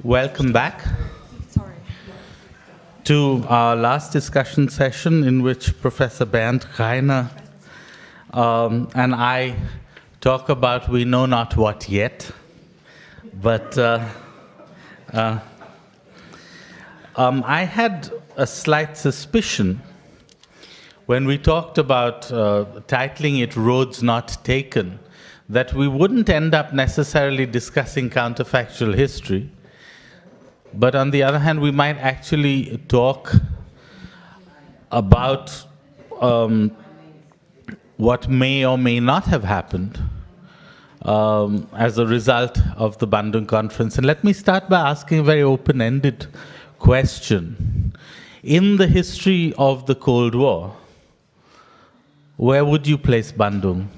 Welcome back Sorry. to our last discussion session in which Professor Bernd, Greiner, and I talk about we know not what yet, but I had a slight suspicion when we talked about titling it Roads Not Taken, that we wouldn't end up necessarily discussing counterfactual history. But on the other hand, we might actually talk about what may or may not have happened as a result of the Bandung conference. And let me start by asking a very open-ended question. In the history of the Cold War, where would you place Bandung?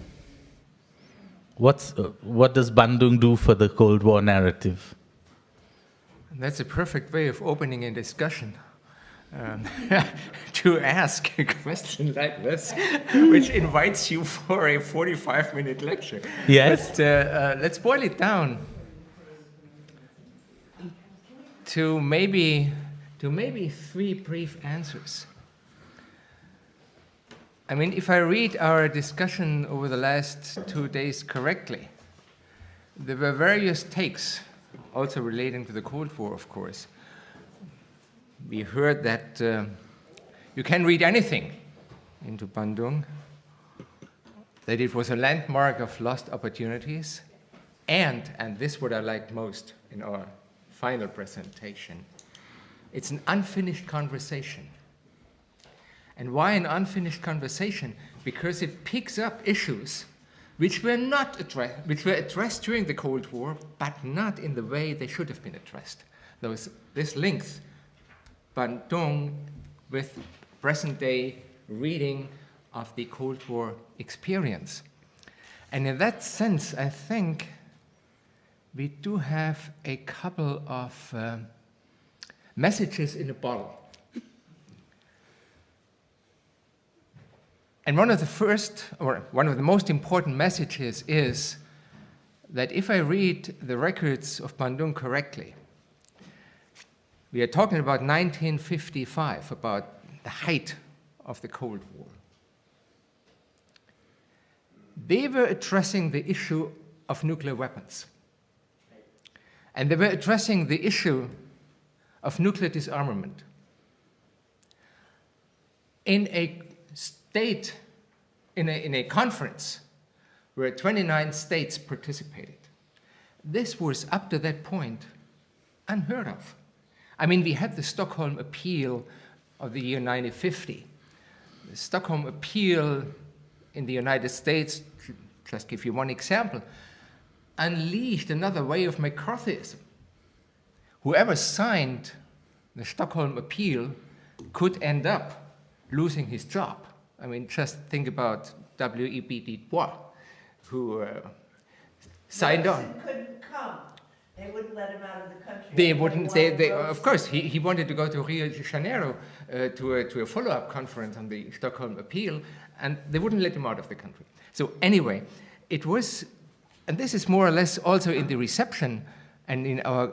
What does Bandung do for the Cold War narrative? That's a perfect way of opening a discussion, to ask a question like this, which invites you for a 45-minute lecture. Yes. But let's boil it down to maybe three brief answers. I mean, if I read our discussion over the last 2 days correctly, there were various takes, also relating to the Cold War, of course. We heard that you can read anything into Bandung, that it was a landmark of lost opportunities, and this is what I liked most in our final presentation, it's an unfinished conversation. And why an unfinished conversation? Because it picks up issues which were addressed during the Cold War, but not in the way they should have been addressed. This links Bandung with present-day reading of the Cold War experience. And in that sense, I think we do have a couple of messages in a bottle. And one of the most important messages is that if I read the records of Bandung correctly, we are talking about 1955, about the height of the Cold War. They were addressing the issue of nuclear weapons. And they were addressing the issue of nuclear disarmament in a conference where 29 states participated. This was, up to that point, unheard of. I mean, we had the Stockholm Appeal of the year 1950. The Stockholm Appeal in the United States, to just give you one example, unleashed another way of McCarthyism. Whoever signed the Stockholm Appeal could end up losing his job. I mean, just think about W.E.B. Du Bois, who signed on. Wilson couldn't come. They wouldn't let him out of the country. They wouldn't. Of course, he wanted to go to Rio de Janeiro to a follow-up conference on the Stockholm Appeal, and they wouldn't let him out of the country. So anyway, it was, and this is more or less also in the reception and in our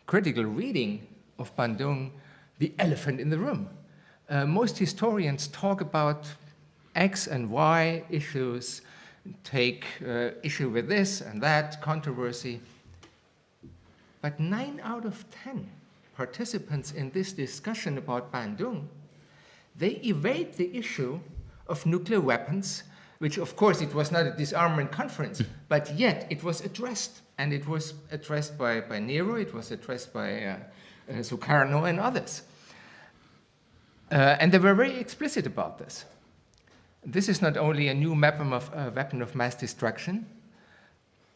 critical reading of Bandung, the elephant in the room. Most historians talk about X and Y issues, take issue with this and that controversy. But 9 out of 10 participants in this discussion about Bandung, they evade the issue of nuclear weapons, which of course it was not a disarmament conference, but yet it was addressed. And it was addressed by Nehru, it was addressed by Sukarno and others. And they were very explicit about this. This is not only a new weapon of mass destruction,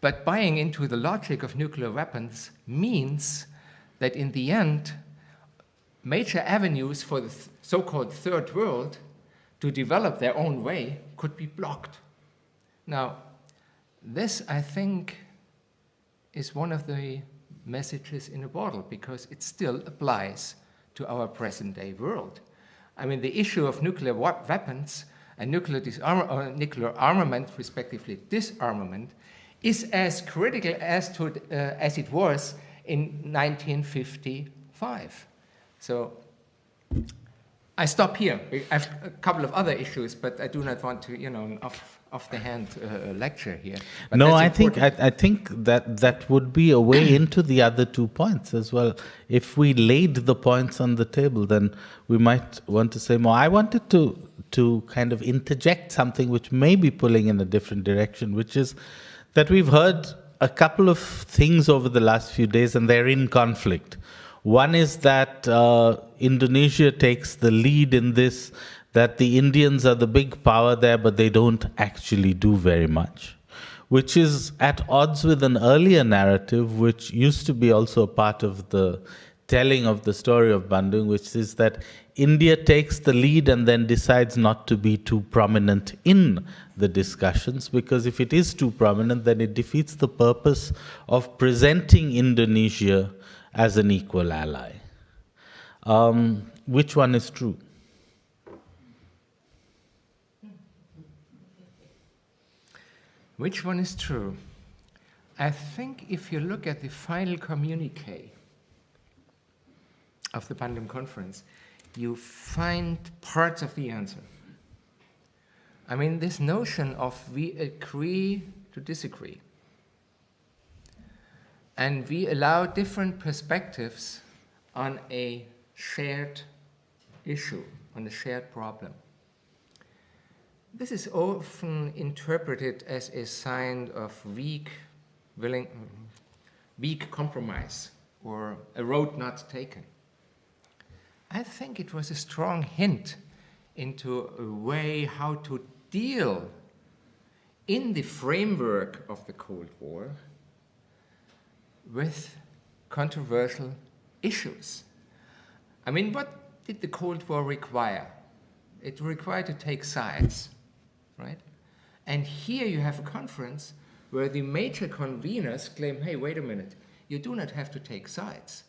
but buying into the logic of nuclear weapons means that in the end, major avenues for the so-called third world to develop their own way could be blocked. Now, this, I think, is one of the messages in a bottle, because it still applies to our present-day world. I mean, the issue of nuclear weapons and nuclear armament, respectively disarmament, is as critical as it was in 1955. So I stop here. I have a couple of other issues, but I do not want to, off the hand lecture here. But no, I think that would be a way into the other 2 points as well. If we laid the points on the table, then we might want to say more. I wanted to kind of interject something which may be pulling in a different direction, which is that we've heard a couple of things over the last few days, and they're in conflict. One is that Indonesia takes the lead in this, that the Indians are the big power there, but they don't actually do very much, which is at odds with an earlier narrative, which used to be also a part of the telling of the story of Bandung, which is that India takes the lead and then decides not to be too prominent in the discussions, because if it is too prominent, then it defeats the purpose of presenting Indonesia as an equal ally. Which one is true? Which one is true? I think if you look at the final communique of the Bandung Conference, you find parts of the answer. I mean, this notion of we agree to disagree, and we allow different perspectives on a shared issue, on a shared problem. This is often interpreted as a sign of weak compromise or a road not taken. I think it was a strong hint into a way how to deal in the framework of the Cold War with controversial issues. I mean, what did the Cold War require? It required to take sides, right? And here you have a conference where the major conveners claim, hey, wait a minute, you do not have to take sides.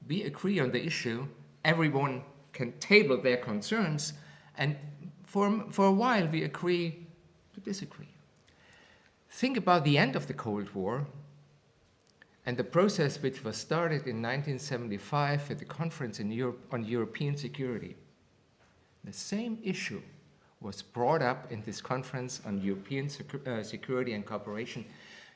We agree on the issue, everyone can table their concerns, and for a while we agree to disagree. Think about the end of the Cold War and the process which was started in 1975 at the conference in Europe on European security. The same issue was brought up in this conference on European security and cooperation,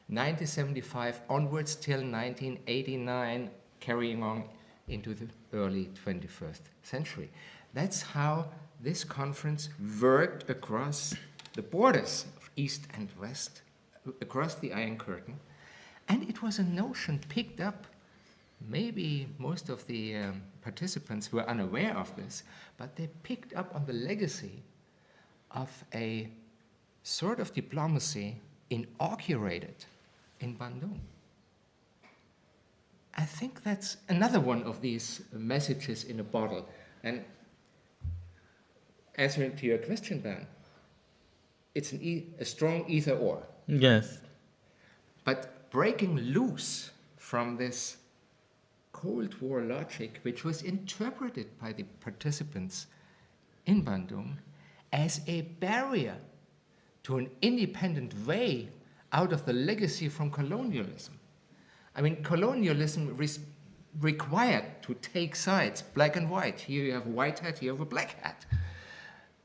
1975 onwards till 1989, carrying on into the early 21st century. That's how this conference worked across the borders of East and West, across the Iron Curtain. And it was a notion picked up. Maybe most of the participants were unaware of this, but they picked up on the legacy of a sort of diplomacy inaugurated in Bandung. I think that's another one of these messages in a bottle. And answering to your question, Bernd, it's a strong either or. Yes. But breaking loose from this Cold War logic, which was interpreted by the participants in Bandung as a barrier to an independent way out of the legacy from colonialism. I mean, colonialism required to take sides, black and white. Here you have a white hat, here you have a black hat.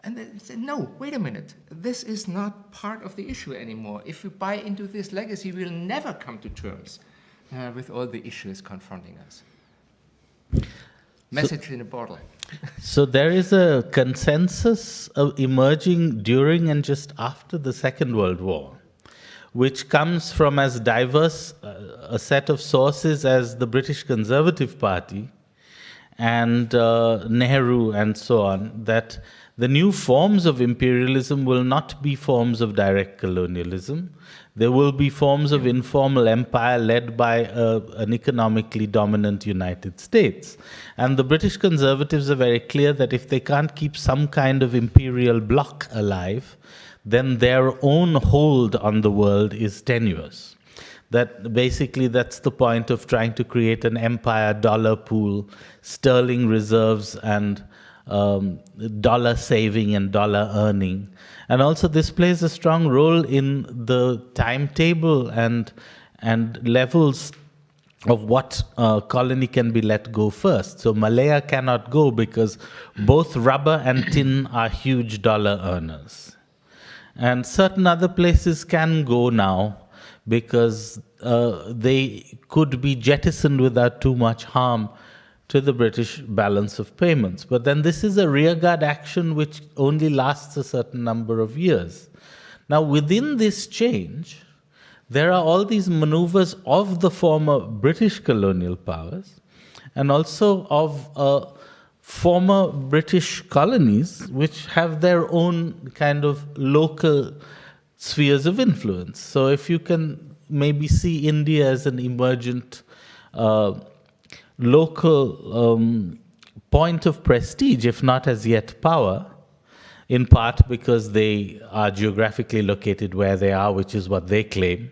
And they said, no, wait a minute. This is not part of the issue anymore. If we buy into this legacy, we'll never come to terms with all the issues confronting us. Message in a bottle. So there is a consensus emerging during and just after the Second World War, which comes from as diverse a set of sources as the British Conservative Party and Nehru and so on, that the new forms of imperialism will not be forms of direct colonialism. There will be forms of informal empire led by an economically dominant United States. And the British Conservatives are very clear that if they can't keep some kind of imperial bloc alive, then their own hold on the world is tenuous. That basically that's the point of trying to create an empire dollar pool, sterling reserves and dollar saving and dollar earning. And also this plays a strong role in the timetable and levels of what colony can be let go first. So Malaya cannot go because both rubber and tin are huge dollar earners. And certain other places can go now because they could be jettisoned without too much harm to the British balance of payments. But then this is a rearguard action which only lasts a certain number of years. Now, within this change, there are all these maneuvers of the former British colonial powers and also of former British colonies, which have their own kind of local spheres of influence. So if you can maybe see India as an emergent local point of prestige, if not as yet power, in part because they are geographically located where they are, which is what they claim,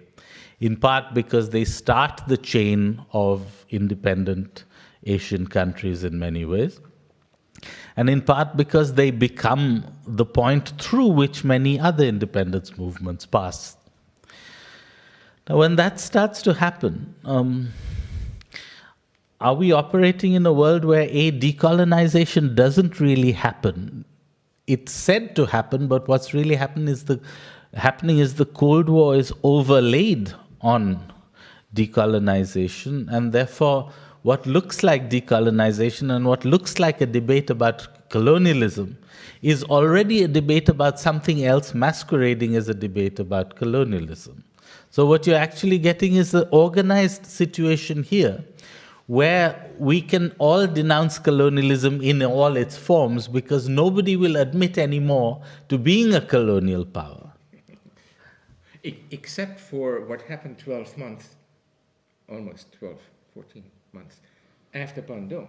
in part because they start the chain of independent Asian countries in many ways, and in part because they become the point through which many other independence movements pass. Now, when that starts to happen, are we operating in a world where decolonization doesn't really happen? It's said to happen, but what's really happening is the Cold War is overlaid on decolonization, and therefore what looks like decolonization and what looks like a debate about colonialism is already a debate about something else masquerading as a debate about colonialism. So what you're actually getting is an organized situation here where we can all denounce colonialism in all its forms because nobody will admit anymore to being a colonial power. Except for what happened 12 months, almost 12, 14 months, after Bandung.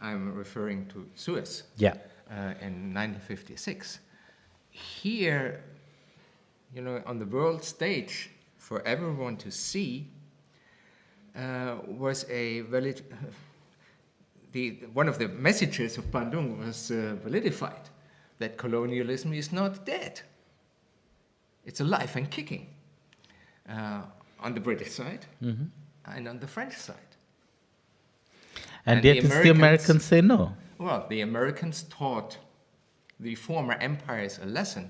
I'm referring to Suez in 1956. Here, on the world stage, for everyone to see, was one of the messages of Bandung was validified, that colonialism is not dead. It's alive and kicking on the British side and on the French side. And yet the Americans say no. Well, the Americans taught the former empires a lesson.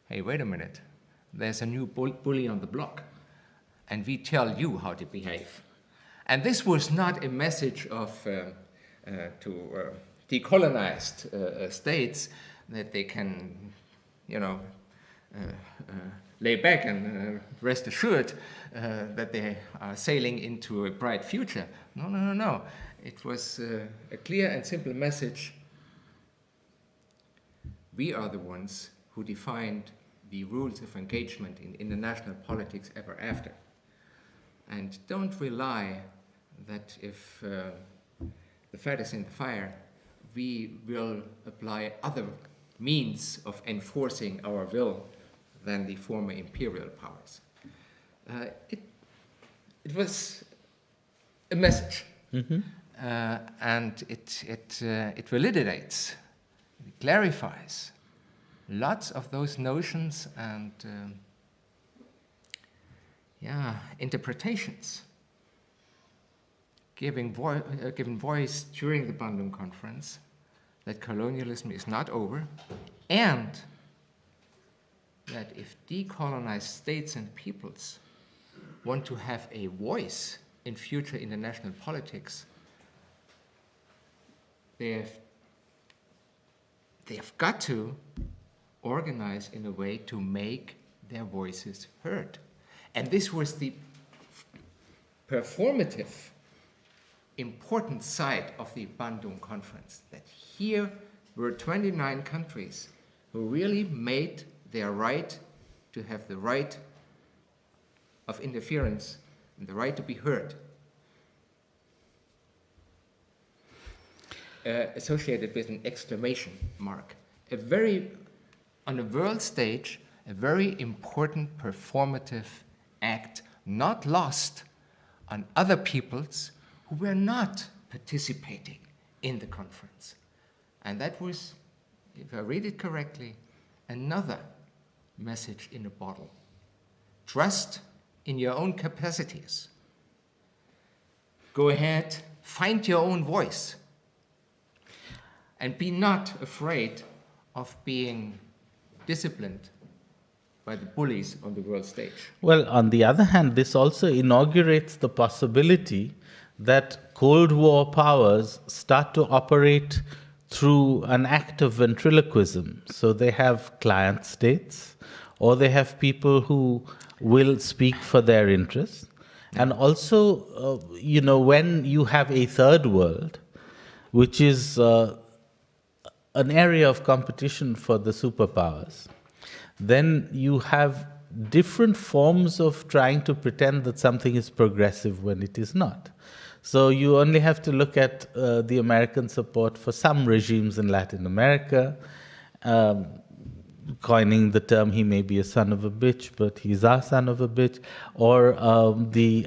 Hey, wait a minute. There's a new bully on the block, and we tell you how to behave. And this was not a message of to decolonized states that they can, lay back and rest assured that they are sailing into a bright future. No. It was a clear and simple message. We are the ones who defined the rules of engagement in international politics ever after. And don't rely that if the fat is in the fire, we will apply other means of enforcing our will than the former imperial powers. It was a message, and it validates, it clarifies lots of those notions and interpretations given voice during the Bandung Conference that colonialism is not over, and that if decolonized states and peoples want to have a voice in future international politics, they have got to organize in a way to make their voices heard. And this was the performative, important side of the Bandung Conference, that here were 29 countries who really made their right to have the right of interference and the right to be heard associated with an exclamation mark. On the world stage, a very important performative act, not lost on other peoples who were not participating in the conference. And that was, if I read it correctly, another message in a bottle. Trust in your own capacities. Go ahead, find your own voice, and be not afraid of being disciplined by the bullies on the world stage. Well, on the other hand, this also inaugurates the possibility that Cold War powers start to operate through an act of ventriloquism. So they have client states, or they have people who will speak for their interests. And also, when you have a third world, which is an area of competition for the superpowers, then you have different forms of trying to pretend that something is progressive when it is not. So you only have to look at the American support for some regimes in Latin America, coining the term, he may be a son of a bitch, but he's our son of a bitch, or the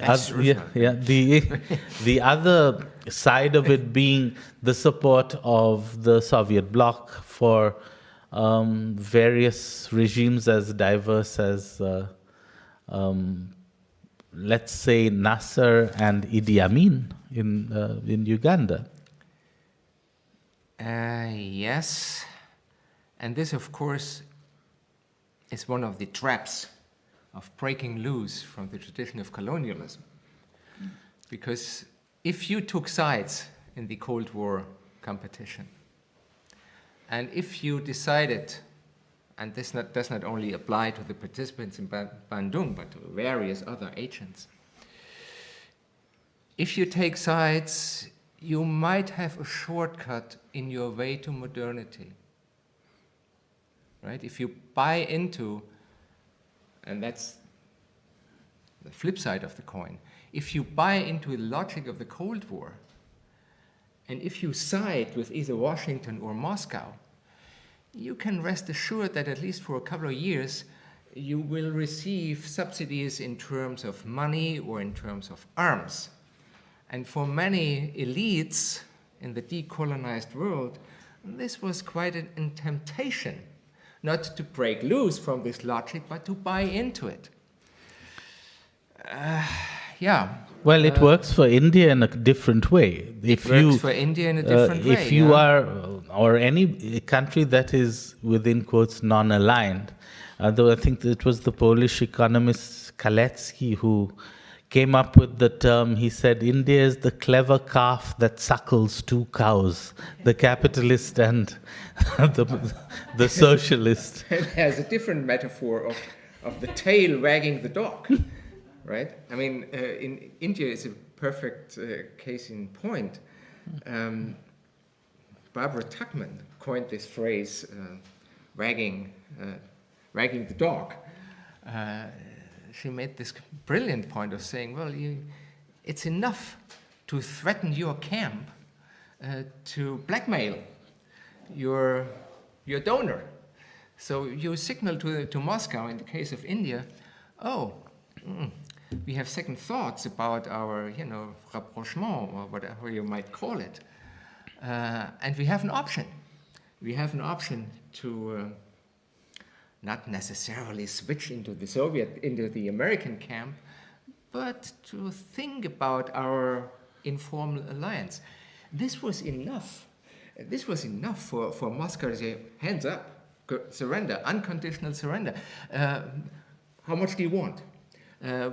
other side of it being the support of the Soviet bloc for various regimes as diverse as, let's say, Nasser and Idi Amin in Uganda. Yes, and this, of course, is one of the traps of breaking loose from the tradition of colonialism. Because if you took sides in the Cold War competition, and if you decided, and this does not only apply to the participants in Bandung, but to various other agents, if you take sides, you might have a shortcut in your way to modernity. Right? If you buy into, and that's the flip side of the coin, if you buy into the logic of the Cold War, and if you side with either Washington or Moscow, you can rest assured that at least for a couple of years, you will receive subsidies in terms of money or in terms of arms. And for many elites in the decolonized world, this was quite a temptation, not to break loose from this logic, but to buy into it. Well, it works for India in a different way. It works for India in a different way. If you are, or any country that is within quotes non-aligned, though I think it was the Polish economist Kalecki who came up with the term, he said, India is the clever calf that suckles two cows, the capitalist and the socialist. It has a different metaphor of the tail wagging the dog, right? I mean, in India is a perfect case in point. Barbara Tuchman coined this phrase, wagging the dog. She made this brilliant point of saying, well, it's enough to threaten your camp to blackmail your donor. So you signal to Moscow, in the case of India, we have second thoughts about our, rapprochement, or whatever you might call it. And we have an option. We have an option to not necessarily switch into the American camp, but to think about our informal alliance. This was enough. This was enough for Moscow to say, hands up, surrender, unconditional surrender. How much do you want?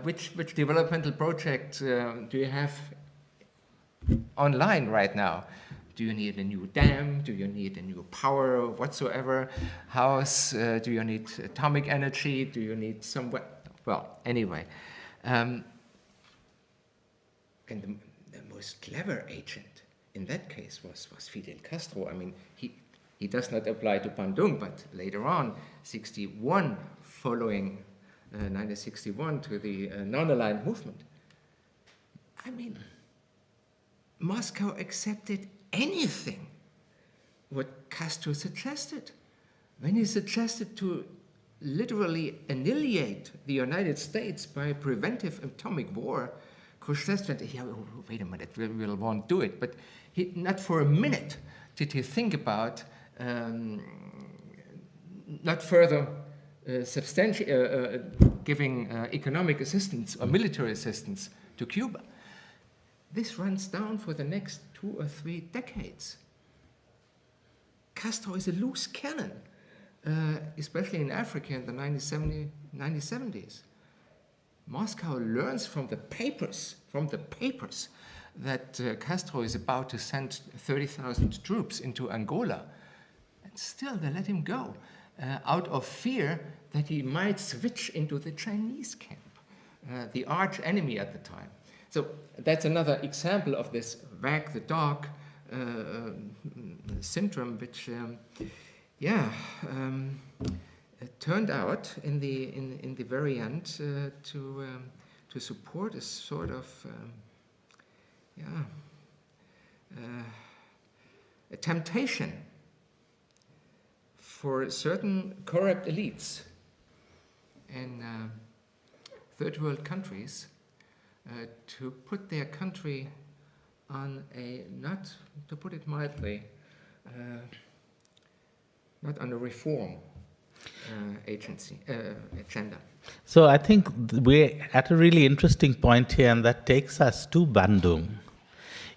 Which developmental project do you have online right now? Do you need a new dam? Do you need a new power whatsoever? House? Do you need atomic energy? Do you need somewhere? Well, anyway. And the most clever agent in that case was Fidel Castro. I mean, he does not apply to Bandung, but later on, 61, following 1961 to the non-aligned movement. I mean, Moscow accepted anything what Castro suggested. When he suggested to literally annihilate the United States by preventive atomic war, Khrushchev said, wait a minute, we won't do it. But not for a minute did he think about not further giving economic assistance or military assistance to Cuba. this runs down for the next 2 or 3 decades. Castro is a loose cannon, especially in Africa in the 1970s. Moscow learns from the papers, that Castro is about to send 30,000 troops into Angola. And still they let him go, out of fear that he might switch into the Chinese camp, the arch enemy at the time. So that's another example of this wag the dog syndrome, which turned out in the very end to support a sort of a temptation for certain corrupt elites in third world countries to put their country on a, not to put it mildly, not on a reform agenda. So I think we're at a really interesting point here, and that takes us to Bandung,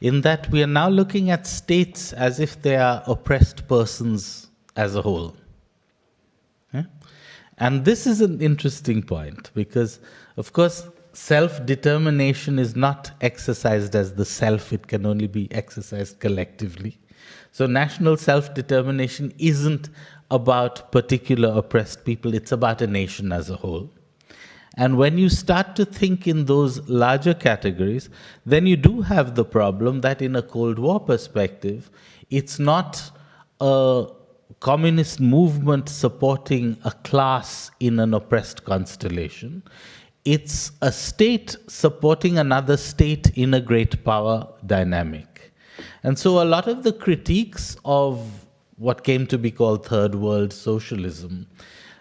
in that we are now looking at states as if they are oppressed persons as a whole. Yeah? And this is an interesting point because, of course, self-determination is not exercised as the self, it can only be exercised collectively. So national self-determination isn't about particular oppressed people, it's about a nation as a whole. And when you start to think in those larger categories, then you do have the problem that in a Cold War perspective, it's not a communist movement supporting a class in an oppressed constellation. It's a state supporting another state in a great power dynamic. And so a lot of the critiques of what came to be called third world socialism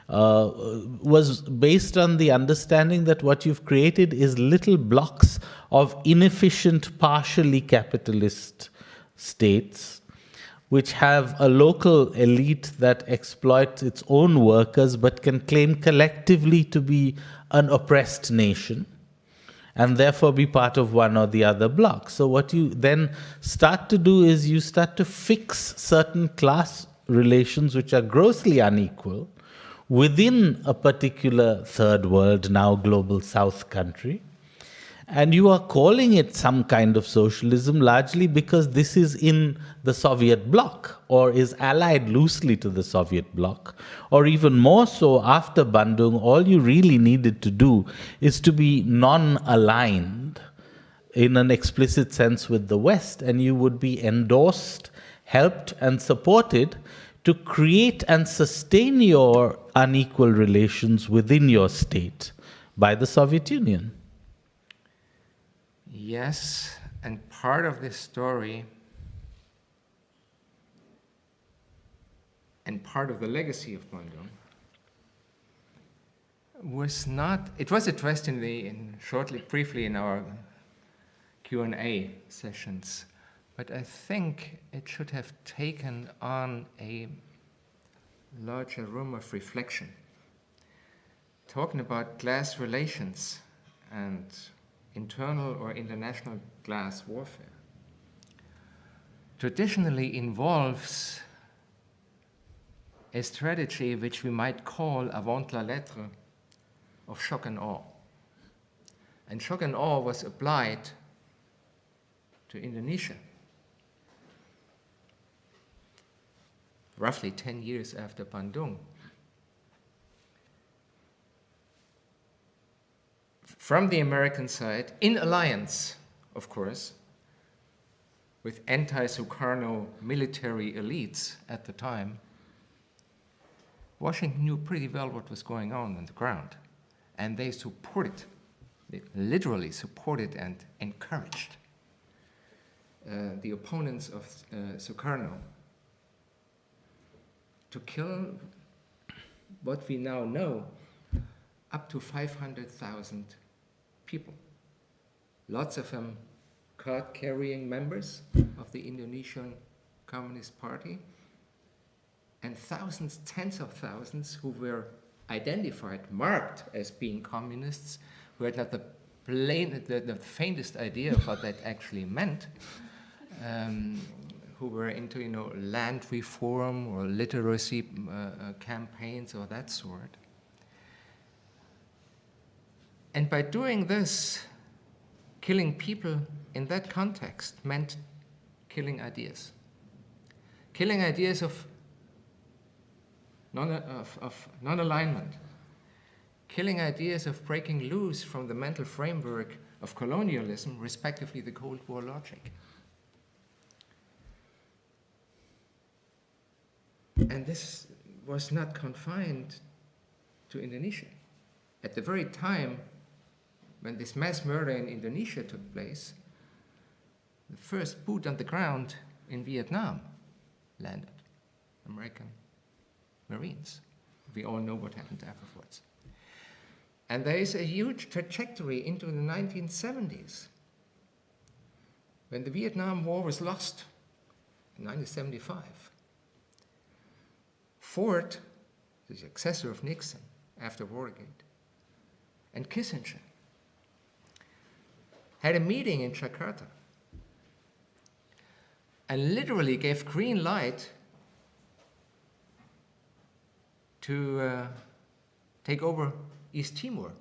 was based on the understanding that what you've created is little blocks of inefficient, partially capitalist states, which have a local elite that exploits its own workers but can claim collectively to be an oppressed nation and therefore be part of one or the other bloc. So what you then start to do is you start to fix certain class relations which are grossly unequal within a particular third world, now global south country. And you are calling it some kind of socialism largely because this is in the Soviet bloc or is allied loosely to the Soviet bloc. Or even more so, after Bandung, all you really needed to do is to be non-aligned in an explicit sense with the West, and you would be endorsed, helped, and supported to create and sustain your unequal relations within your state by the Soviet Union. Yes, and part of this story and part of the legacy of Bandung was not, it was addressed briefly in our Q&A sessions, but I think it should have taken on a larger room of reflection. Talking about class relations and internal or international class warfare traditionally involves a strategy which we might call avant la lettre of shock and awe. And shock and awe was applied to Indonesia roughly 10 years after Bandung. From the American side, in alliance, of course, with anti-Sukarno military elites at the time, Washington knew pretty well what was going on the ground. And they literally supported and encouraged the opponents of Sukarno to kill what we now know, up to 500,000 people. Lots of them card-carrying members of the Indonesian Communist Party, and thousands, tens of thousands who were identified, marked as being communists, who had not the the faintest idea of what that actually meant, who were into, land reform or literacy campaigns or that sort. And by doing this, killing people in that context meant killing ideas. Killing ideas of non-alignment. Killing ideas of breaking loose from the mental framework of colonialism, respectively the Cold War logic. And this was not confined to Indonesia. At the very time when this mass murder in Indonesia took place, the first boot on the ground in Vietnam landed. American Marines. We all know what happened afterwards. And there is a huge trajectory into the 1970s. When the Vietnam War was lost in 1975, Ford, the successor of Nixon after Watergate, and Kissinger had a meeting in Jakarta and literally gave green light to take over East Timor.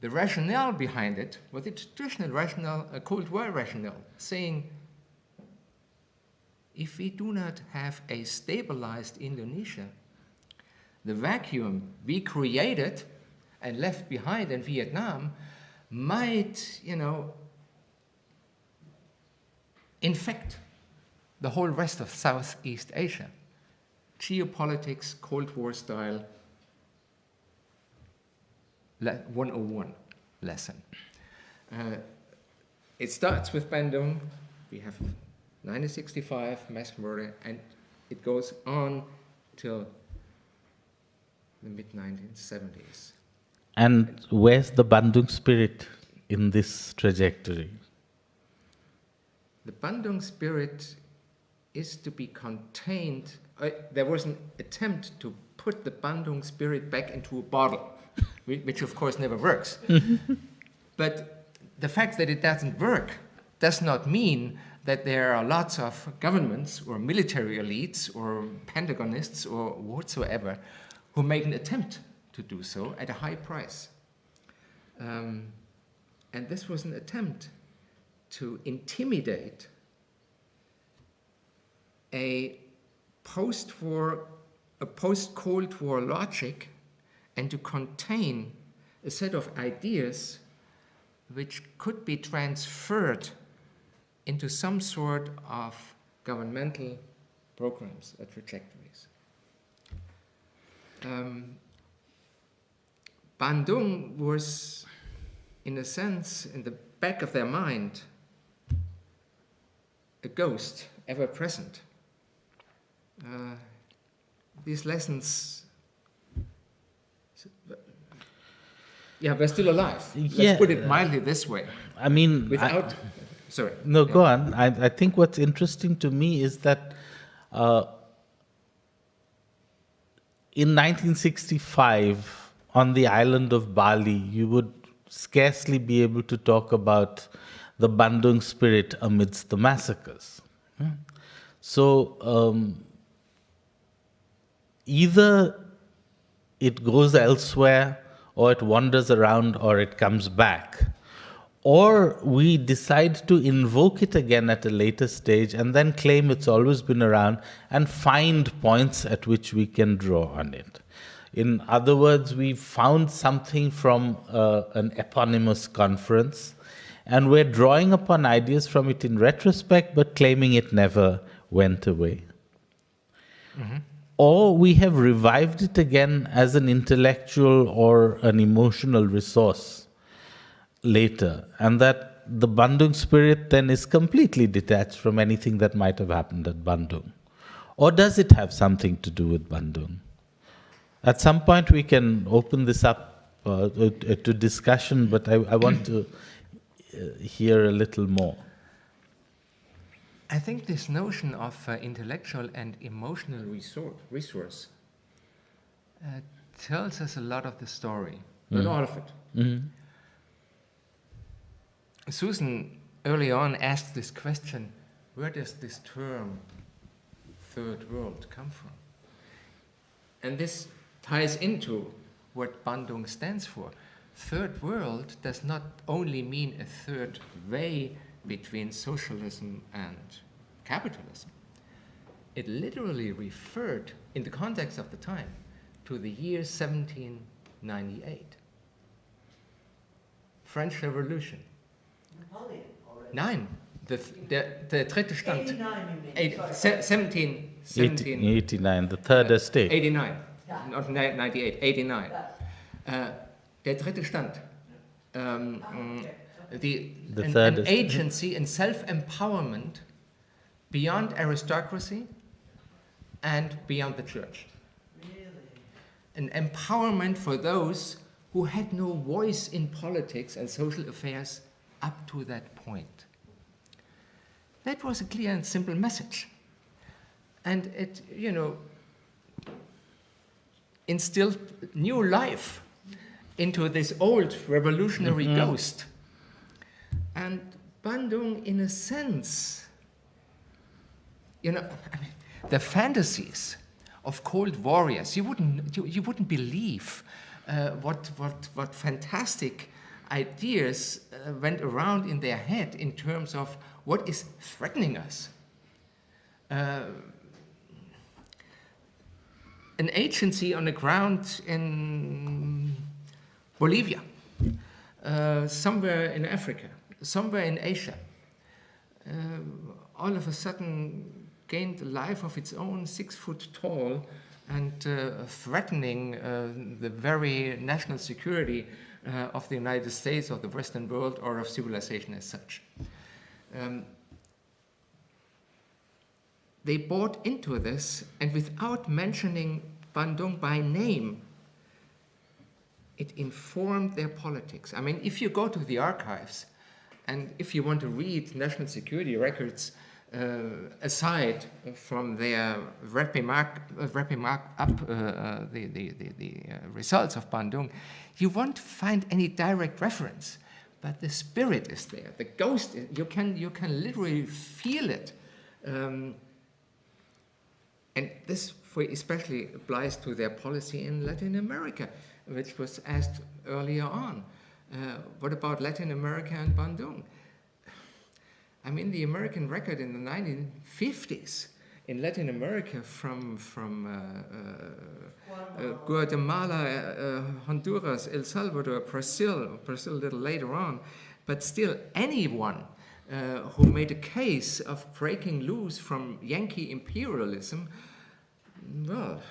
The rationale behind it was the traditional rationale, a Cold War rationale, saying if we do not have a stabilized Indonesia, the vacuum we created and left behind in Vietnam might, infect the whole rest of Southeast Asia. Geopolitics, Cold War style, 101 lesson. It starts with Bandung. We have 1965 mass murder, and it goes on till the mid-1970s. And where's the Bandung spirit in this trajectory? The Bandung spirit is to be contained. There was an attempt to put the Bandung spirit back into a bottle, which of course never works. But the fact that it doesn't work does not mean that there are lots of governments or military elites or Pentagonists or whatsoever who make an attempt to do so at a high price. And this was an attempt to intimidate a post-Cold War logic and to contain a set of ideas which could be transferred into some sort of governmental programs or trajectories. Bandung was, in a sense, in the back of their mind, a ghost ever present. These lessons, we're still alive. Let's put it mildly this way. I mean, sorry. No, go on. I think what's interesting to me is that in 1965, on the island of Bali, you would scarcely be able to talk about the Bandung spirit amidst the massacres. So either it goes elsewhere, or it wanders around, or it comes back. Or we decide to invoke it again at a later stage and then claim it's always been around and find points at which we can draw on it. In other words, we found something from an eponymous conference, and we're drawing upon ideas from it in retrospect, but claiming it never went away. Mm-hmm. Or we have revived it again as an intellectual or an emotional resource later, and that the Bandung spirit then is completely detached from anything that might have happened at Bandung. Or does it have something to do with Bandung? At some point we can open this up to discussion, but I want to hear a little more. I think this notion of intellectual and emotional resource tells us a lot of the story. not all of it. Mm-hmm. Susan early on asked this question, where does this term third world come from? And this ties into what Bandung stands for. Third world does not only mean a third way between socialism and capitalism. It literally referred, in the context of the time, to the year 1798. French Revolution. Napoleon already. Nine. The dritte Stand. 89, you mean. 89, the third estate. 89, Yeah. not 98, 89. Yeah. Der dritte Stand. Okay. An third estate. agency and self-empowerment beyond aristocracy and beyond the church. Really? An empowerment for those who had no voice in politics and social affairs up to that point. That was a clear and simple message. And it, instilled new life into this old revolutionary ghost. And Bandung, in a sense, the fantasies of cold warriors, you wouldn't believe what fantastic ideas went around in their head in terms of what is threatening us. An agency on the ground in Bolivia, somewhere in Africa, somewhere in Asia, all of a sudden gained a life of its own, 6 foot tall, and threatening the very national security of the United States, of the Western world, or of civilization as such. They bought into this, and without mentioning Bandung by name, it informed their politics. I mean, if you go to the archives, and if you want to read national security records aside from their wrapping up the results of Bandung, you won't find any direct reference. But the spirit is there. The ghost, you can literally feel it. And this especially applies to their policy in Latin America, which was asked earlier on. What about Latin America and Bandung? I mean, the American record in the 1950s in Latin America from Guatemala, Honduras, El Salvador, Brazil a little later on, but still anyone who made a case of breaking loose from Yankee imperialism, well,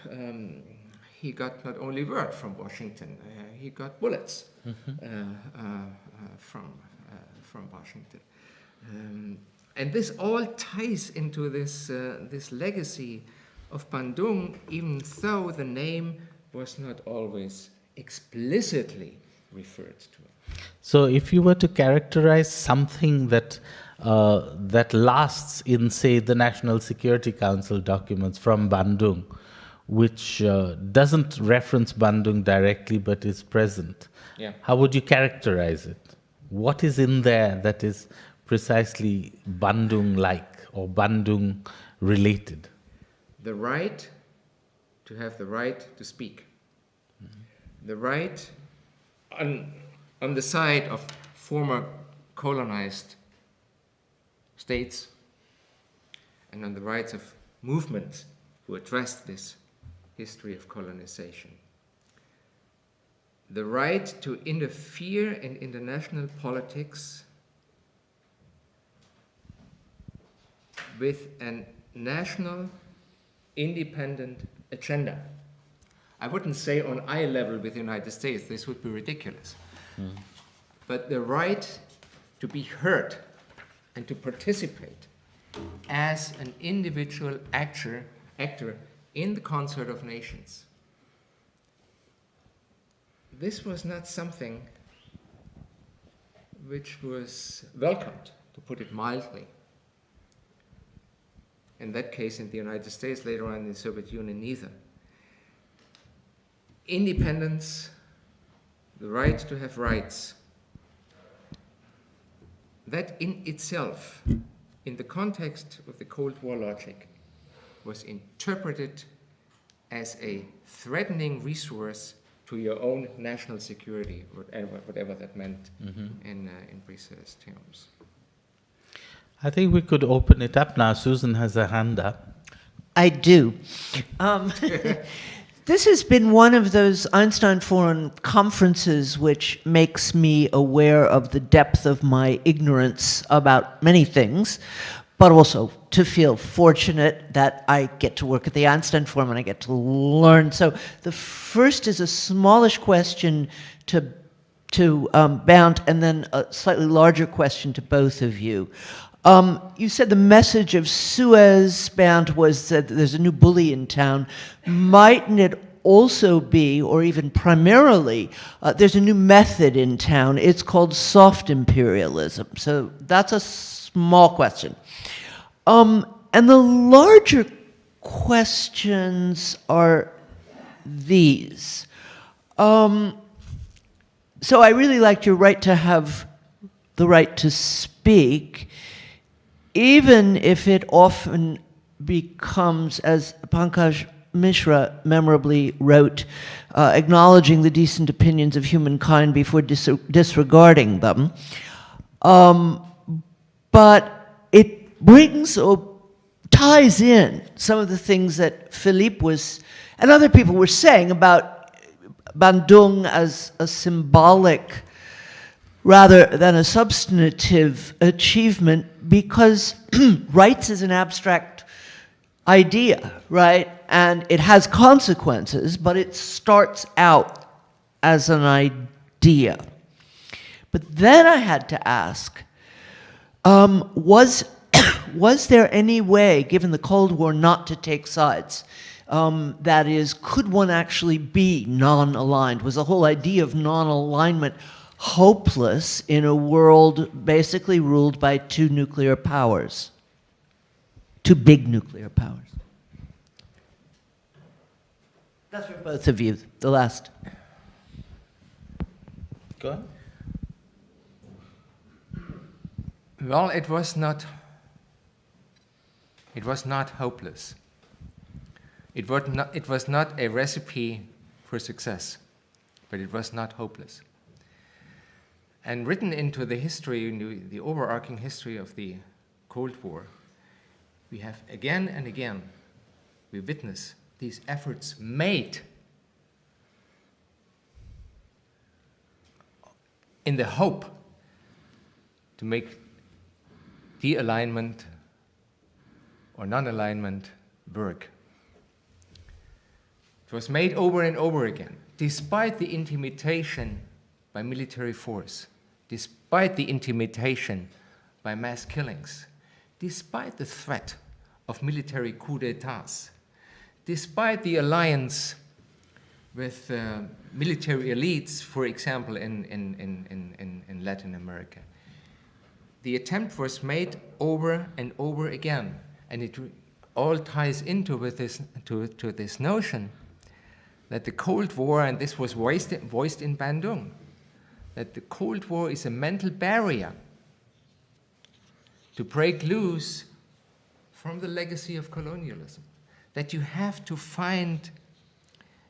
he got not only word from Washington, he got bullets from Washington. And this all ties into this legacy of Bandung, even though the name was not always explicitly referred to. So if you were to characterize something that lasts in, say, the National Security Council documents from Bandung, which doesn't reference Bandung directly but is present, how would you characterize it? What is in there that is precisely Bandung-like or Bandung-related? The right to have the right to speak. The right on the side of former colonized states and on the rights of movements who addressed this history of colonization. The right to interfere in international politics with a national independent agenda. I wouldn't say on eye level with the United States, this would be ridiculous. But the right to be heard and to participate as an individual actor in the concert of nations. This was not something which was welcomed, to put it mildly. In that case, in the United States, later on in the Soviet Union, neither. Independence the right to have rights, that in itself, in the context of the Cold War logic, was interpreted as a threatening resource to your own national security, whatever that meant in precise terms. I think we could open it up now. Susan has a hand up. I do. This has been one of those Einstein Forum conferences which makes me aware of the depth of my ignorance about many things, but also to feel fortunate that I get to work at the Einstein Forum and I get to learn. So the first is a smallish question to Bernd, and then a slightly larger question to both of you. You said the message of Suez, Bernd, was that there's a new bully in town. Mightn't it also be, or even primarily, there's a new method in town. It's called soft imperialism. So that's a small question. And the larger questions are these. So I really liked your right to have the right to speak, even if it often becomes, as Pankaj Mishra memorably wrote, acknowledging the decent opinions of humankind before disregarding them. But it brings or ties in some of the things that Philippe was, and other people were saying about Bandung as a symbolic rather than a substantive achievement, because rights is an abstract idea, right? And it has consequences, but it starts out as an idea. But then I had to ask, was there any way, given the Cold War, not to take sides? That is, could one actually be non-aligned? Was the whole idea of non-alignment hopeless in a world basically ruled by two nuclear powers? Two big nuclear powers. That's for both of you, the last. Go ahead. Well, it was not hopeless. It was not a recipe for success, but it was not hopeless. And written into the history, the overarching history of the Cold War, we have again and again, we witness these efforts made in the hope to make de-alignment or non-alignment work. It was made over and over again, despite the intimidation by military force, despite the intimidation by mass killings, despite the threat of military coups d'etats, despite the alliance with military elites, for example, in Latin America. The attempt was made over and over again, and it all ties into with this, to this notion that the Cold War, and this was voiced in Bandung, that the Cold War is a mental barrier to break loose from the legacy of colonialism, that you have to find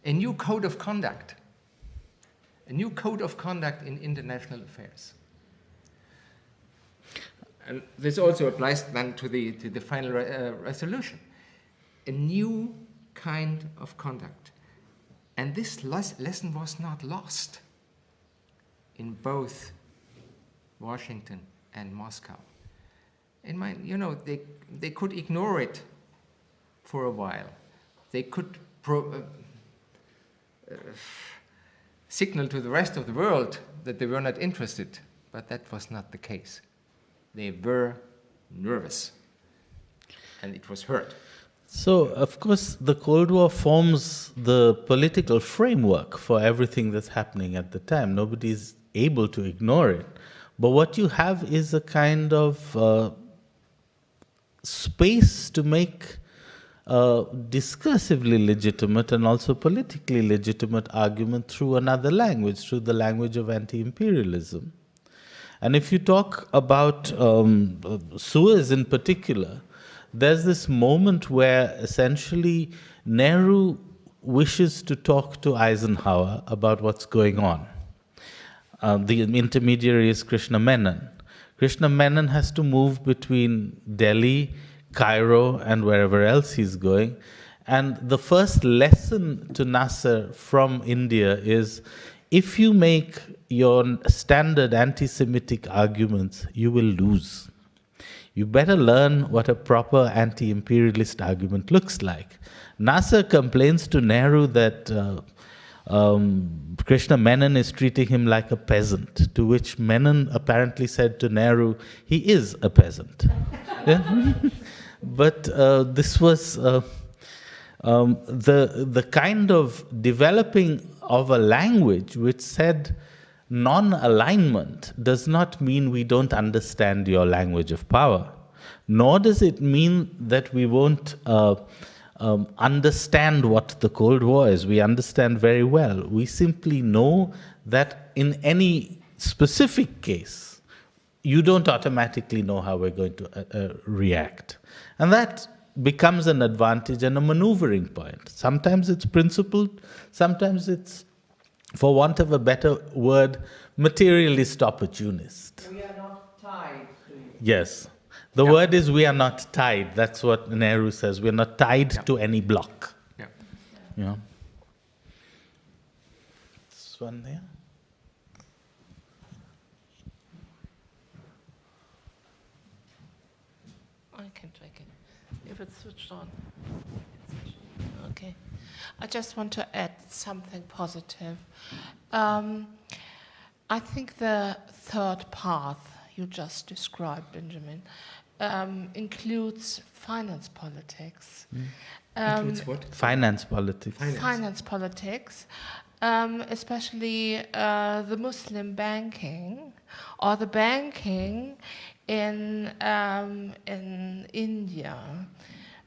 a new code of conduct in international affairs. And this also applies then to the final resolution. A new kind of conduct. And this lesson was not lost in both Washington and Moscow. In my, they could ignore it for a while. They could signal to the rest of the world that they were not interested, but that was not the case. They were nervous, and it was hurt. So, of course, the Cold War forms the political framework for everything that's happening at the time. Nobody's able to ignore it. But what you have is a kind of space to make discursively legitimate and also politically legitimate argument through another language, through the language of anti-imperialism. And if you talk about Suez in particular, there's this moment where essentially Nehru wishes to talk to Eisenhower about what's going on. The intermediary is Krishna Menon. Krishna Menon has to move between Delhi, Cairo, and wherever else he's going. And the first lesson to Nasser from India is, if you make your standard anti-Semitic arguments, you will lose. You better learn what a proper anti-imperialist argument looks like. Nasser complains to Nehru that Krishna Menon is treating him like a peasant, to which Menon apparently said to Nehru, he is a peasant. Yeah? But this was the kind of developing of a language which said non-alignment does not mean we don't understand your language of power, nor does it mean that we won't understand what the Cold War is. We understand very well. We simply know that in any specific case, you don't automatically know how we're going to react. And that becomes an advantage and a maneuvering point. Sometimes it's principled, sometimes it's, for want of a better word, materialist opportunist. We are not tied to you. Yes. The word is we are not tied. That's what Nehru says. We're not tied to any block. Yeah. Yeah. This one there. I can take it. If it's switched on. Okay. I just want to add something positive. I think the third path you just described, Benjamin, includes finance politics. Includes what? Finance politics. Finance politics, especially the Muslim banking or the banking in India.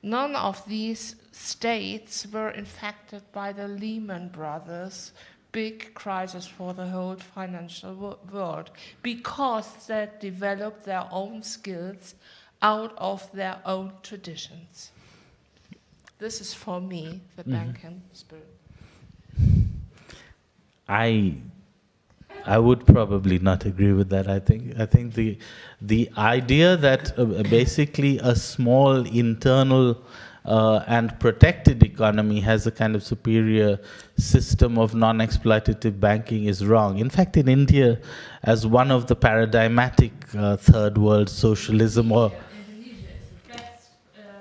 None of these states were infected by the Lehman Brothers big crisis for the whole financial world, because they developed their own skills out of their own traditions. This is for me the banking spirit. I would probably not agree with that. I think the idea that basically a small internal and protected economy has a kind of superior system of non-exploitative banking is wrong. In fact, in India, as one of the paradigmatic third world socialism, or Indonesia is the best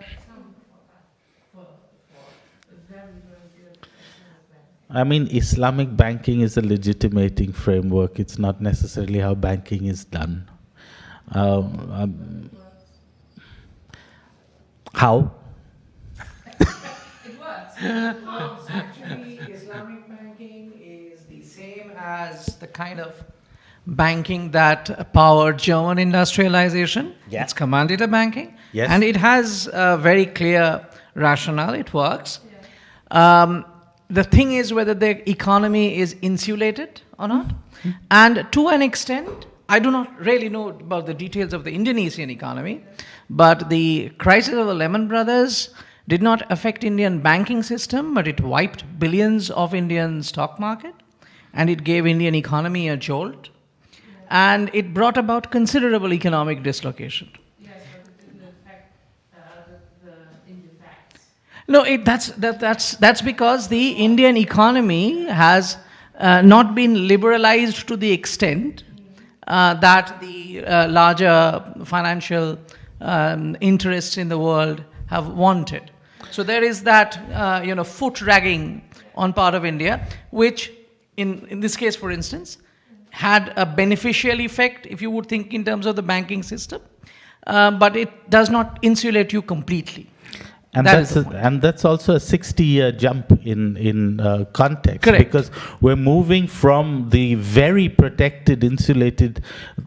example for that, for a very, very good banking. I mean, Islamic banking is a legitimating framework. It's not necessarily how banking is done. How? It works. Actually, Islamic banking is the same as the kind of banking that powered German industrialization. Yeah. It's commanditative banking. Yes. And it has a very clear rationale. It works. The thing is whether the economy is insulated or not. And to an extent, I do not really know about the details of the Indonesian economy, but the crisis of the Lehman Brothers did not affect Indian banking system, but it wiped billions of Indian stock market, and it gave Indian economy a jolt, and it brought about considerable economic dislocation. Yes, but it didn't affect the Indian banks. No, that's because the Indian economy has not been liberalized to the extent that the larger financial interests in the world have wanted. So there is that foot dragging on part of India, which in this case, for instance, had a beneficial effect, if you would think in terms of the banking system, but it does not insulate you completely. And That is that's the point. and that's also a 60-year jump in context, Correct. because we're moving from the very protected, insulated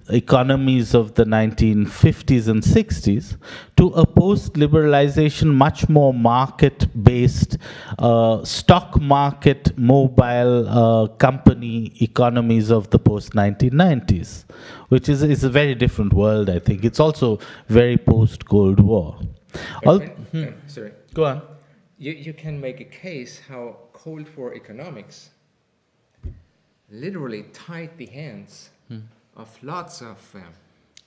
economies of the 1950s and 60s to a post-liberalization, much more market-based, stock market, mobile company economies of the post-1990s, which is a very different world, I think. It's also very post-Cold War. Sorry. Go on. You can make a case how Cold War economics literally tied the hands of lots of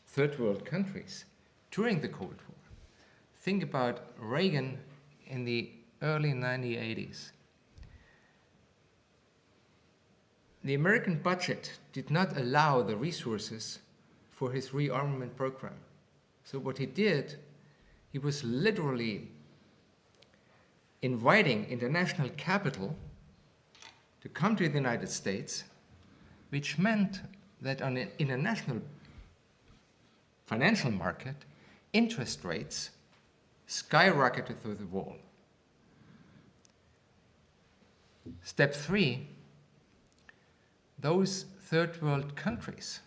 third world countries during the Cold War. Think about Reagan in the early 1980s. The American budget did not allow the resources for his rearmament program. So what he did, he was literally inviting international capital to come to the United States, which meant that on an international financial market, interest rates skyrocketed through the wall. Step 3, those third world countries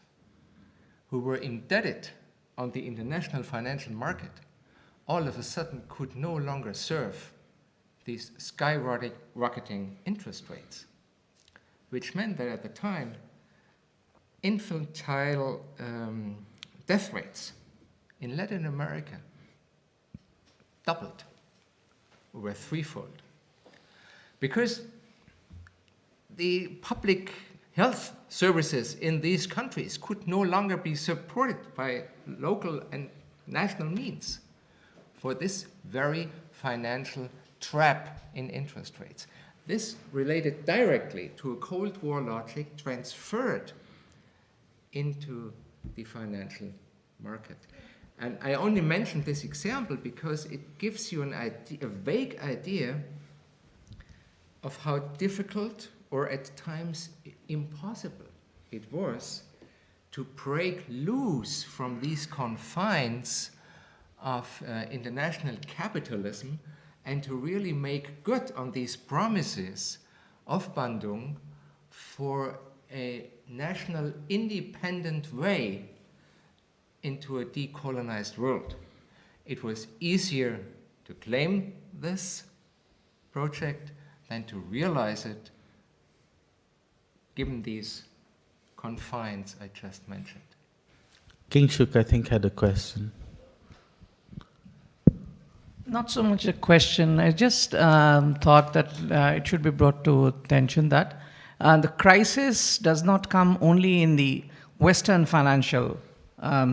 who were indebted on the international financial market all of a sudden could no longer serve these skyrocketing interest rates, which meant that at the time, infantile death rates in Latin America doubled, or were threefold, because the public health services in these countries could no longer be supported by local and national means for this very financial trap in interest rates. This related directly to a Cold War logic transferred into the financial market. And I only mentioned this example because it gives you a vague idea of how difficult or at times impossible it was to break loose from these confines of international capitalism and to really make good on these promises of Bandung for a national independent way into a decolonized world. It was easier to claim this project than to realize it, given these confines I just mentioned. King Shuk, I think, had a question. Not so much a question. I just thought that it should be brought to attention that the crisis does not come only in the Western financial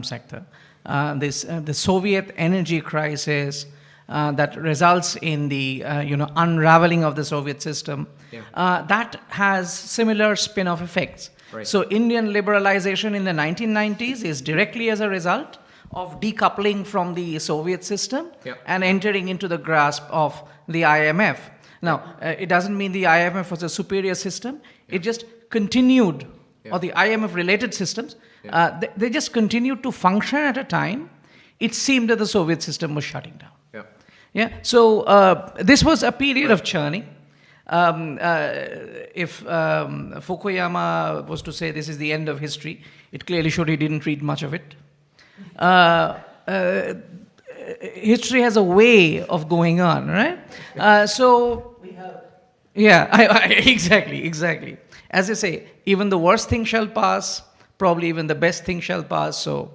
sector. The Soviet energy crisis that results in the unraveling of the Soviet system, that has similar spin-off effects. Right. So Indian liberalization in the 1990s is directly as a result of decoupling from the Soviet system and entering into the grasp of the IMF. Now, it doesn't mean the IMF was a superior system. It just continued, or the IMF-related systems, they just continued to function at a time. It seemed that the Soviet system was shutting down. So this was a period of churning. If Fukuyama was to say this is the end of history, it clearly showed he didn't read much of it. History has a way of going on, right? Exactly. As I say, even the worst thing shall pass, probably even the best thing shall pass, so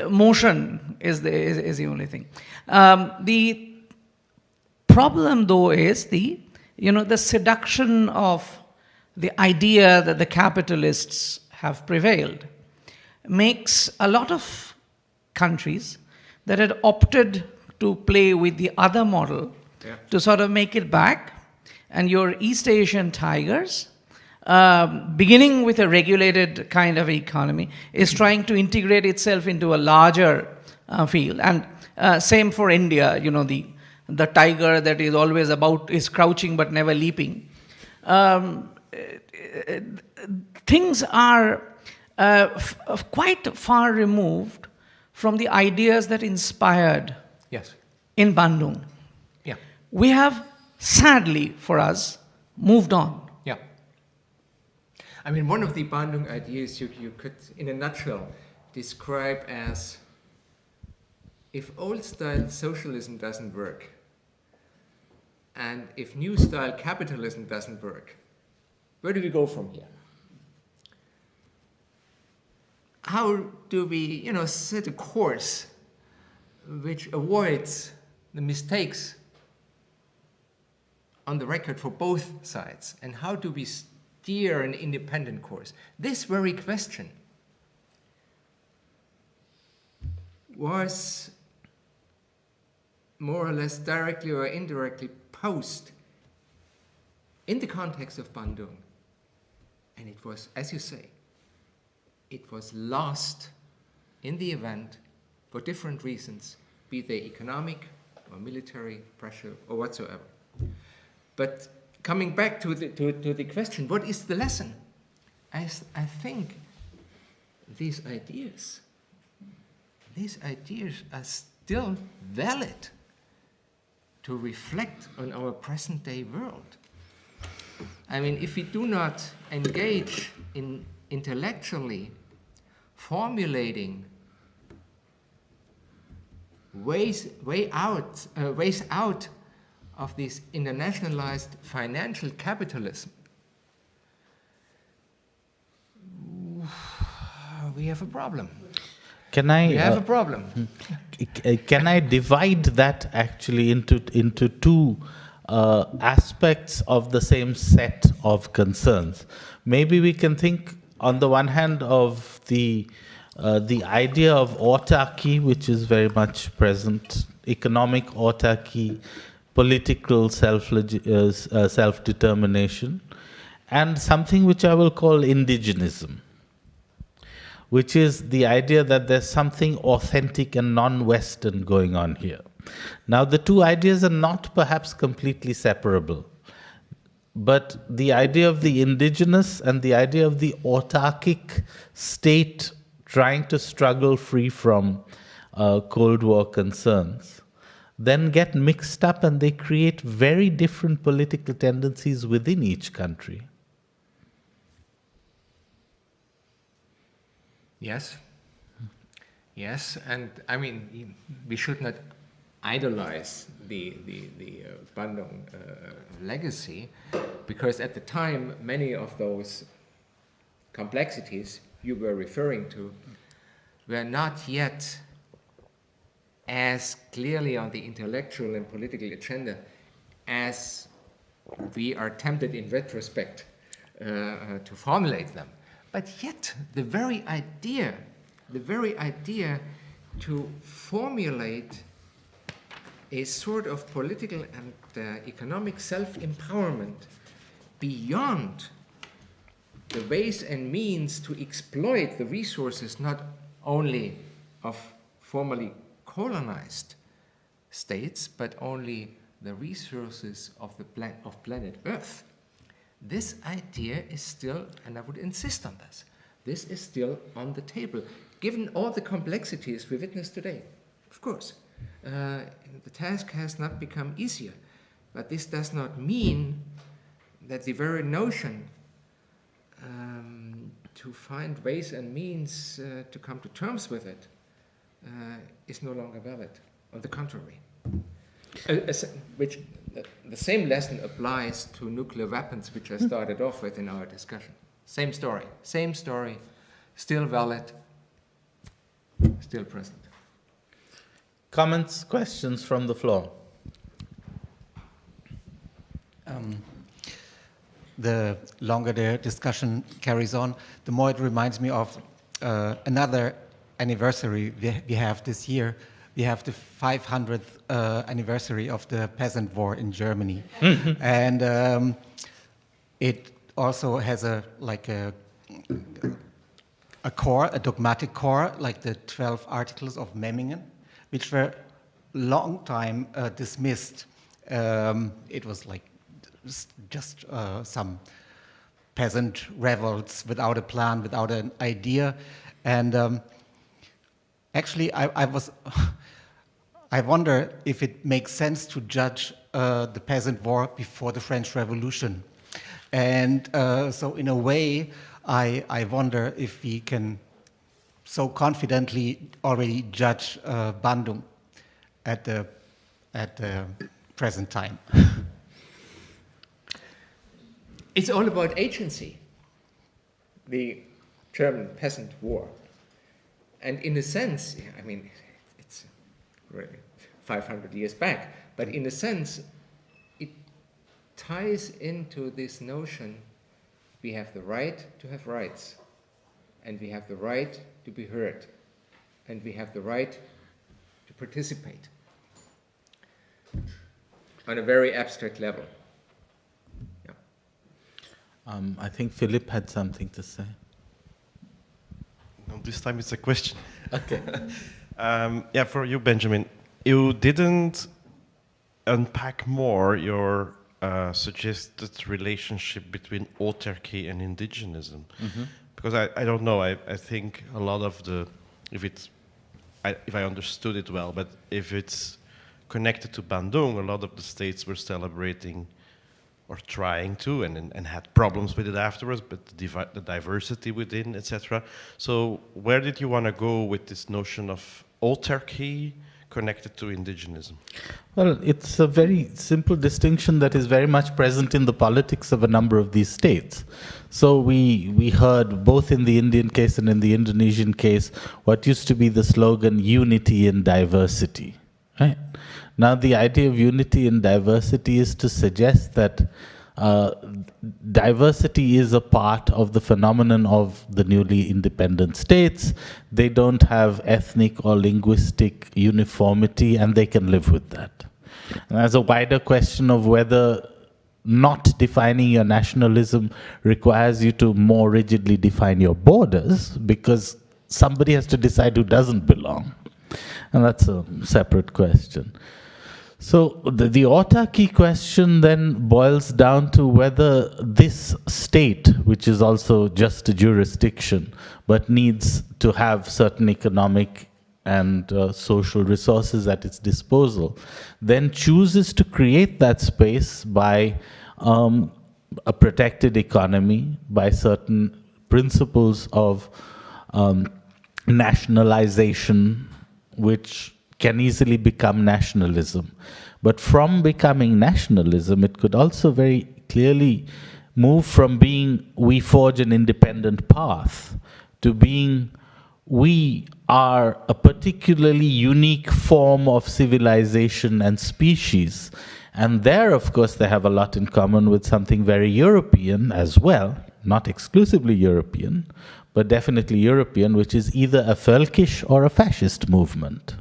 motion is the only thing. The problem, though, is the seduction of the idea that the capitalists have prevailed makes a lot of countries that had opted to play with the other model to sort of make it back. And your East Asian tigers, beginning with a regulated kind of economy, is trying to integrate itself into a larger field. And same for India, the tiger that is always is crouching but never leaping. Things are quite far removed from the ideas that inspired in Bandung. we have, sadly for us, moved on. Yeah. I mean, one of the Bandung ideas you could, in a nutshell, describe as, if old-style socialism doesn't work, and if new-style capitalism doesn't work, where do we go from here? How do we, set a course which avoids the mistakes on the record for both sides? And how do we steer an independent course? This very question was more or less directly or indirectly posed in the context of Bandung. And it was, as you say, it was lost in the event for different reasons, be they economic or military pressure or whatsoever. But coming back to the question, what is the lesson? I think these ideas are still valid to reflect on our present-day world. I mean, if we do not engage in intellectually formulating ways out of this internationalized financial capitalism, we have a problem. We have a problem. Can I divide that actually into two aspects of the same set of concerns? Maybe we can think on the one hand of the idea of autarky, which is very much present, economic autarky, political self-determination, and something which I will call indigenism, which is the idea that there's something authentic and non-Western going on here. Now, the two ideas are not perhaps completely separable, but the idea of the indigenous and the idea of the autarkic state trying to struggle free from Cold War concerns then get mixed up, and they create very different political tendencies within each country. Yes, and I mean, we should not idolize the Bandung legacy, because at the time, many of those complexities you were referring to were not yet as clearly on the intellectual and political agenda as we are tempted in retrospect to formulate them. But yet, the very idea to formulate a sort of political and economic self-empowerment beyond the ways and means to exploit the resources not only of formerly colonized states, but only the resources of planet Earth. This idea is still, and I would insist on this is still on the table, given all the complexities we witness today. Of course, the task has not become easier, but this does not mean that the very notion to find ways and means to come to terms with it is no longer valid. On the contrary. Which the same lesson applies to nuclear weapons, which I started off with in our discussion. Same story, still valid, still present. Comments, questions from the floor? The longer the discussion carries on, the more it reminds me of another anniversary we have this year. We have the 500th anniversary of the Peasant War in Germany. And it also has a core, a dogmatic core, like the 12 Articles of Memmingen, which were long time dismissed. It was like just some peasant revolts without a plan, without an idea. And actually, I wonder if it makes sense to judge the peasant war before the French Revolution. And so in a way, I wonder if we can so confidently already judge Bandung at the present time. It's all about agency, the German peasant war. And in a sense, I mean, it's really 500 years back, but in a sense, it ties into this notion we have the right to have rights, and we have the right to be heard, and we have the right to participate on a very abstract level. Yeah. I think Philip had something to say. No, this time it's a question. Okay. Yeah, for you, Benjamin, you didn't unpack more your suggested relationship between autarky and indigenism. Mm-hmm. Because I don't know, I think a lot of the, if I understood it well, but if it's connected to Bandung, a lot of the states were celebrating or trying to, and had problems with it afterwards, but the diversity within, etc. So where did you want to go with this notion of autarky connected to indigenism? Well, it's a very simple distinction that is very much present in the politics of a number of these states. So we heard both in the Indian case and in the Indonesian case what used to be the slogan, unity in diversity, right? Now, the idea of unity in diversity is to suggest that diversity is a part of the phenomenon of the newly independent states. They don't have ethnic or linguistic uniformity, and they can live with that. And there's a wider question of whether not defining your nationalism requires you to more rigidly define your borders, because somebody has to decide who doesn't belong. And that's a separate question. So the autarky question then boils down to whether this state, which is also just a jurisdiction, but needs to have certain economic and social resources at its disposal, then chooses to create that space by a protected economy, by certain principles of nationalization, which can easily become nationalism. But from becoming nationalism, it could also very clearly move from being we forge an independent path to being we are a particularly unique form of civilization and species. And there, of course, they have a lot in common with something very European as well, not exclusively European, but definitely European, which is either a Völkisch or a fascist movement.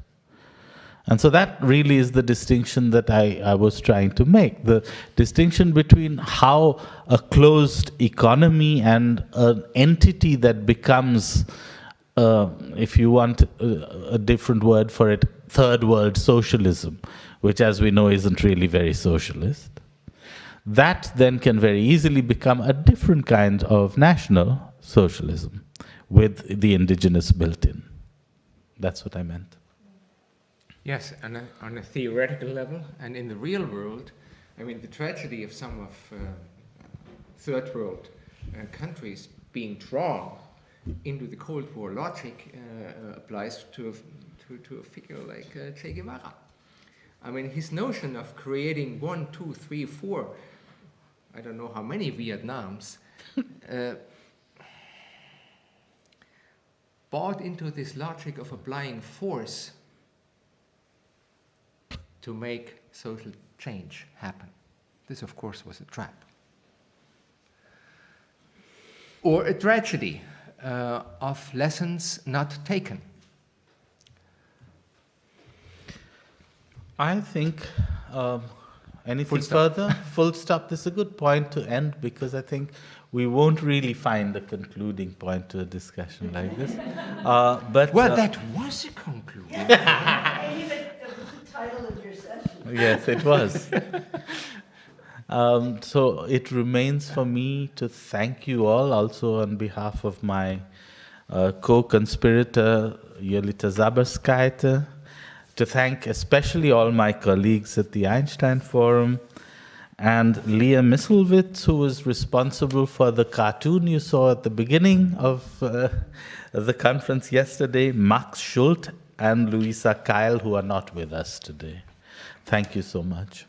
And so that really is the distinction that I was trying to make. The distinction between how a closed economy and an entity that becomes, if you want a different word for it, third world socialism, which as we know isn't really very socialist. That then can very easily become a different kind of national socialism with the indigenous built in. That's what I meant. Yes, on a theoretical level, and in the real world, I mean, the tragedy of some of third world countries being drawn into the Cold War logic applies to a figure like Che Guevara. I mean, his notion of creating 1, 2, 3, 4, I don't know how many Vietnams, bought into this logic of applying force to make social change happen. This, of course, was a trap. Or a tragedy of lessons not taken. I think anything Full stop. further? Full stop. This is a good point to end, because I think we won't really find a concluding point to a discussion like this. But Well, that was a conclusion. Title of your session. Yes, it was. So it remains for me to thank you all, also on behalf of my co-conspirator, Jolita Zaberskaite, to thank especially all my colleagues at the Einstein Forum, and Leah Misselwitz, who was responsible for the cartoon you saw at the beginning of the conference yesterday, Max Schult and Luisa Keil, who are not with us today. Thank you so much.